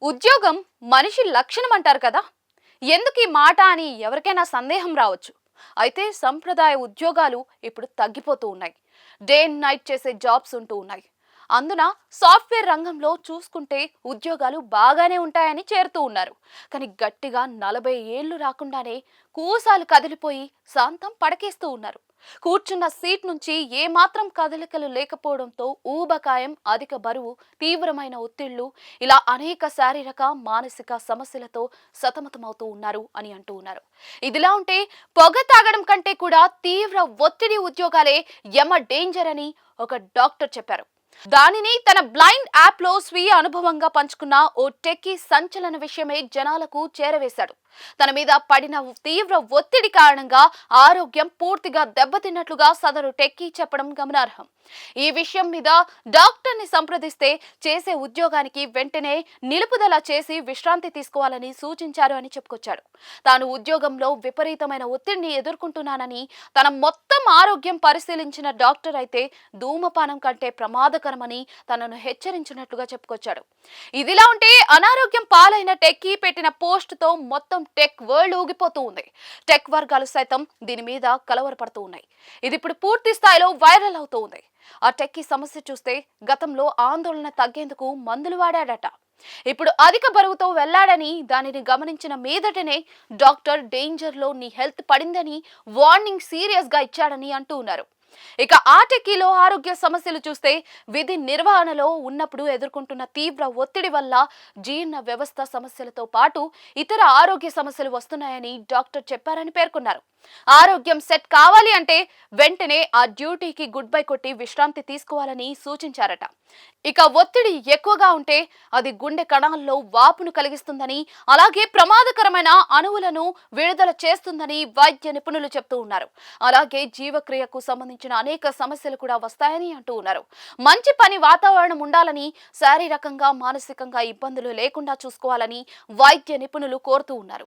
ఉద్యోగం మనిషి లక్షణం అంటారు కదా. ఎందుకు ఈ మాట అని ఎవరికైనా సందేహం రావచ్చు. అయితే సంప్రదాయ ఉద్యోగాలు ఇప్పుడు తగ్గిపోతూ ఉన్నాయి. డే అండ్ నైట్ చేసే జాబ్స్ ఉంటూ ఉన్నాయి. అందున సాఫ్ట్వేర్ రంగంలో చూసుకుంటే ఉద్యోగాలు బాగానే ఉంటాయని చేరుతూ ఉన్నారు. కానీ గట్టిగా 40 ఏళ్లు రాకుండానే కూసాలు కదిలిపోయి శాంతం పడకేస్తూ ఉన్నారు. కూర్చున్న సీట్ నుంచి ఏమాత్రం కదలికలు లేకపోవడంతో ఊబకాయం, అధిక బరువు, తీవ్రమైన ఒత్తిళ్లు ఇలా అనేక శారీరక మానసిక సమస్యలతో సతమతమవుతూ ఉన్నారు అని అంటూ ఉన్నారు. ఇదిలా ఉంటే పొగ తాగడం కంటే కూడా తీవ్ర ఒత్తిడి ఉద్యోగాలే యమ డేంజర్ అని ఒక డాక్టర్ చెప్పారు. దానిని తన బ్లైండ్ యాప్ లో స్వీయ అనుభవంగా పంచుకున్న ఓ టెక్కీ సంచలన విషయమే జనాలకు చేరవేశాడు. తన మీద పడిన తీవ్ర ఒత్తిడి కారణంగా ఆరోగ్యం పూర్తిగా దెబ్బతిన్నట్లుగా సదరు టెక్కీ చెప్పడం గమనార్హం. ఈ విషయం మీద డాక్టర్ ని సంప్రదిస్తే చేసే ఉద్యోగానికి వెంటనే నిలుపుదల చేసి విశ్రాంతి తీసుకోవాలని సూచించారు అని చెప్పుకొచ్చాడు. తాను ఉద్యోగంలో విపరీతమైన ఒత్తిడిని ఎదుర్కొంటున్నానని, తన మొత్తం ఆరోగ్యం పరిశీలించిన డాక్టర్ అయితే ధూమపానం కంటే ప్రమాదకరమని తనను హెచ్చరించినట్లుగా చెప్పుకొచ్చాడు. ఇదిలా ఉంటే అనారోగ్యం పాలైన టెక్కీ పెట్టిన పోస్ట్ తో మొత్తం టెక్ వరల్డ్ ఊగిపోతూ ఉంది. టెక్ వర్గాలు సైతం దీని మీద కలవరపడుతూ ఉన్నాయి. ఇది ఇప్పుడు పూర్తి స్థాయిలో వైరల్ అవుతూ ఉంది. ఆ టెక్కీ సమస్య చూస్తే గతంలో ఆందోళన తగ్గేందుకు మందులు వాడాడట. ఇప్పుడు అధిక బరువుతో వెళ్లాడని, దానిని గమనించిన మీదటనే డాక్టర్ డేంజర్ లో నీ హెల్త్ పడిందని వార్నింగ్ సీరియస్ గా ఇచ్చాడని అంటూ ఉన్నారు. ఇక ఆ టెక్కీలో ఆరోగ్య సమస్యలు చూస్తే విధి నిర్వహణలో ఉన్నప్పుడు ఎదుర్కొంటున్న తీవ్ర ఒత్తిడి వల్ల జీర్ణ వ్యవస్థ సమస్యలతో పాటు ఇతర ఆరోగ్య సమస్యలు వస్తున్నాయని డాక్టర్ చెప్పారని పేర్కొన్నారు. ఆరోగ్యం సెట్ కావాలి అంటే వెంటనే ఆ డ్యూటీకి గుడ్ బై కొట్టి విశ్రాంతి తీసుకోవాలని సూచించారట. ఇక ఒత్తిడి ఎక్కువగా ఉంటే అది గుండె కణాల్లో వాపును కలిగిస్తుందని, అలాగే ప్రమాదకరమైన అణువులను విడుదల చేస్తుందని వైద్య నిపుణులు చెప్తూ ఉన్నారు. అలాగే జీవక్రియకు సంబంధించిన అనేక సమస్యలు కూడా వస్తాయని అంటూ ఉన్నారు. మంచి పని వాతావరణం ఉండాలని, శారీరకంగా మానసికంగా ఇబ్బందులు లేకుండా చూసుకోవాలని వైద్య నిపుణులు కోరుతూ ఉన్నారు.